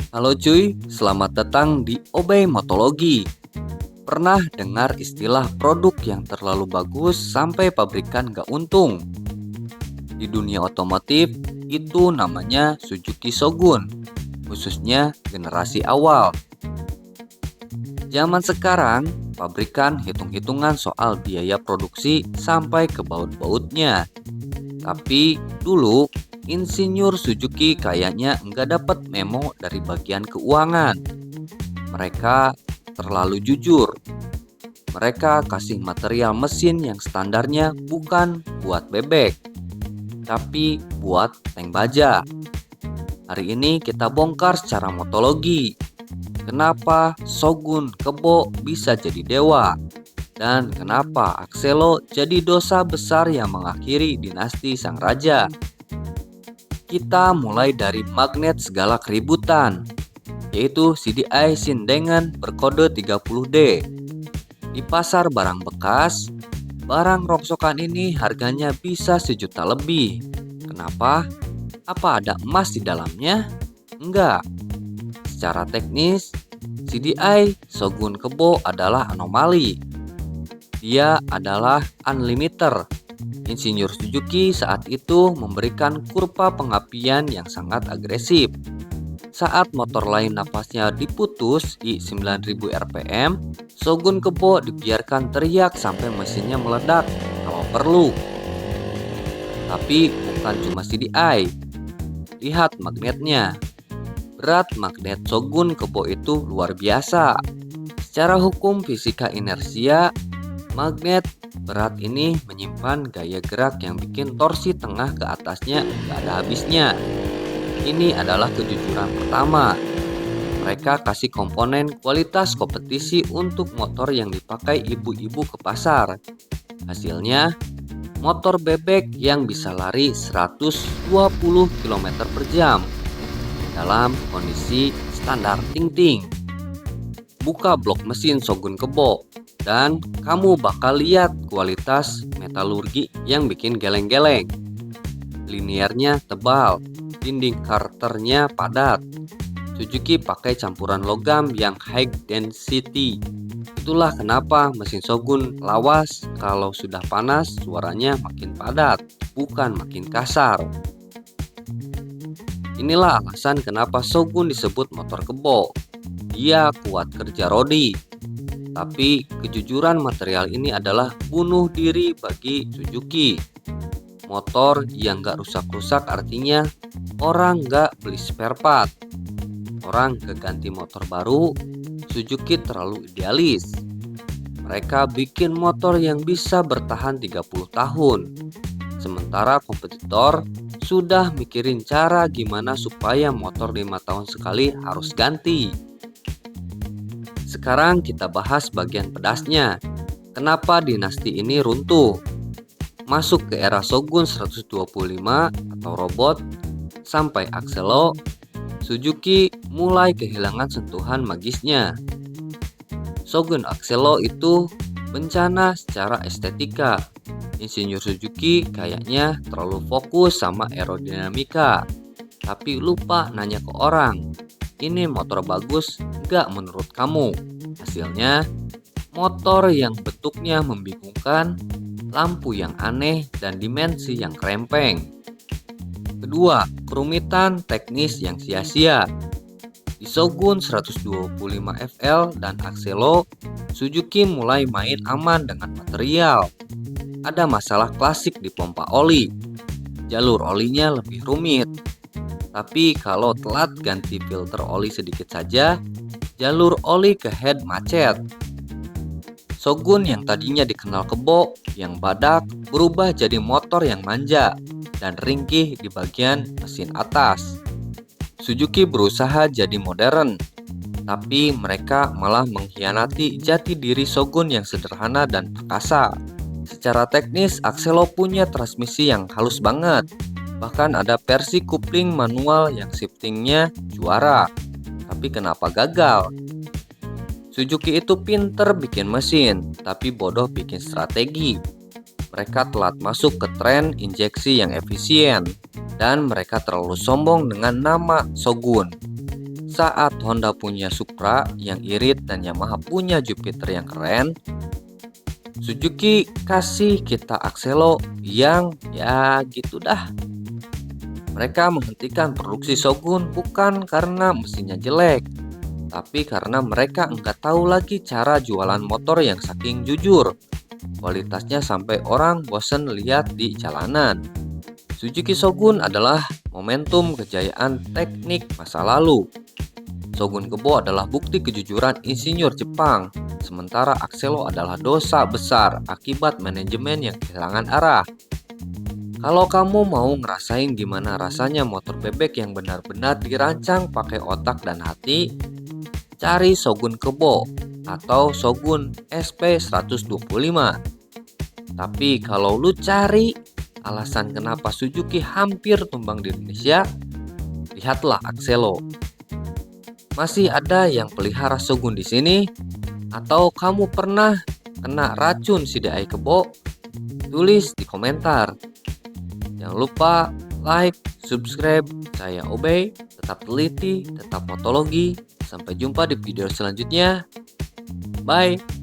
Halo cuy, selamat datang di Obey Motologi. Pernah dengar istilah produk yang terlalu bagus sampai pabrikan gak untung? Di dunia otomotif, itu namanya Suzuki Shogun, khususnya generasi awal. Zaman sekarang, pabrikan hitung-hitungan soal biaya produksi sampai ke baut-bautnya. Tapi dulu, insinyur Suzuki kayaknya nggak dapat memo dari bagian keuangan. Mereka terlalu jujur. Mereka kasih material mesin yang standarnya bukan buat bebek, tapi buat tank baja. Hari ini kita bongkar secara motologi. Kenapa Shogun Kebo bisa jadi dewa? Dan kenapa Axelo jadi dosa besar yang mengakhiri dinasti sang raja? Kita mulai dari magnet segala keributan, yaitu CDI Sindengan berkode 30D. Di pasar barang bekas, barang rongsokan ini harganya bisa 1 juta lebih. Kenapa? Apa ada emas di dalamnya? Enggak. Secara teknis, CDI Shogun Kebo adalah anomali. Dia adalah unlimiter. Insinyur Suzuki saat itu memberikan kurva pengapian yang sangat agresif. Saat motor lain napasnya diputus di 9000 rpm, Shogun Kebo dibiarkan teriak sampai mesinnya meledak kalau perlu. Tapi bukan cuma CDI. Lihat magnetnya. Berat magnet Shogun Kebo itu luar biasa. Secara hukum fisika inersia, magnet berat ini menyimpan gaya gerak yang bikin torsi tengah ke atasnya gak ada habisnya. Ini adalah kejujuran pertama. Mereka kasih komponen kualitas kompetisi untuk motor yang dipakai ibu-ibu ke pasar. Hasilnya, motor bebek yang bisa lari 120 km per jam dalam kondisi standar ting-ting. Buka blok mesin Shogun Kebo dan kamu bakal lihat kualitas metalurgi yang bikin geleng-geleng. Liniernya tebal, dinding karternya padat. Suzuki pakai campuran logam yang high density. Itulah kenapa mesin Shogun lawas. Kalau sudah panas, suaranya makin padat, bukan makin kasar. Inilah alasan kenapa Shogun disebut motor kebo. Dia kuat kerja rodi. Tapi kejujuran material ini adalah bunuh diri bagi Suzuki. Motor yang gak rusak-rusak artinya orang gak beli spare part. Orang keganti motor baru. Suzuki terlalu idealis. Mereka bikin motor yang bisa bertahan 30 tahun. Sementara kompetitor sudah mikirin cara gimana supaya motor 5 tahun sekali harus ganti. Sekarang kita bahas bagian pedasnya. Kenapa dinasti ini runtuh? Masuk ke era Shogun 125 atau robot sampai Axelo, Suzuki mulai kehilangan sentuhan magisnya. Shogun Axelo itu bencana secara estetika. Insinyur Suzuki kayaknya terlalu fokus sama aerodinamika, tapi lupa nanya ke orang, ini motor bagus gak menurut kamu? Hasilnya, motor yang bentuknya membingungkan, lampu yang aneh, dan dimensi yang krempeng. Kedua, kerumitan teknis yang sia-sia. Di Shogun 125 FL dan Axelo, Suzuki mulai main aman dengan material. Ada masalah klasik di pompa oli. Jalur olinya lebih rumit. Tapi kalau telat ganti filter oli sedikit saja, jalur oli ke head macet. Shogun yang tadinya dikenal kebo, yang badak, berubah jadi motor yang manja dan ringkih di bagian mesin atas. Suzuki berusaha jadi modern, tapi mereka malah mengkhianati jati diri Shogun yang sederhana dan perkasa. Secara teknis, Axelo punya transmisi yang halus banget. Bahkan ada versi kupling manual yang shiftingnya juara. Tapi kenapa gagal? Suzuki itu pinter bikin mesin, tapi bodoh bikin strategi. Mereka telat masuk ke tren injeksi yang efisien, dan mereka terlalu sombong dengan nama Shogun. saat Honda punya Supra yang irit dan Yamaha punya Jupiter yang keren, Suzuki kasih kita Axelo yang ya gitu dah. Mereka menghentikan produksi Shogun bukan karena mesinnya jelek, tapi karena mereka nggak tahu lagi cara jualan motor yang saking jujur. Kualitasnya sampai orang bosen lihat di jalanan. Suzuki Shogun adalah momentum kejayaan teknik masa lalu. Shogun Kebo adalah bukti kejujuran insinyur Jepang, sementara Axelo adalah dosa besar akibat manajemen yang kehilangan arah. Kalau kamu mau ngerasain gimana rasanya motor bebek yang benar-benar dirancang pakai otak dan hati, cari Shogun Kebo atau Shogun SP125. Tapi kalau lu cari alasan kenapa Suzuki hampir tumbang di Indonesia, lihatlah Axelo. Masih ada yang pelihara Shogun di sini? Atau kamu pernah kena racun CDI Kebo? Tulis di komentar. Jangan lupa like, subscribe. Saya Obey, tetap teliti, tetap motologi. Sampai jumpa di video selanjutnya. Bye.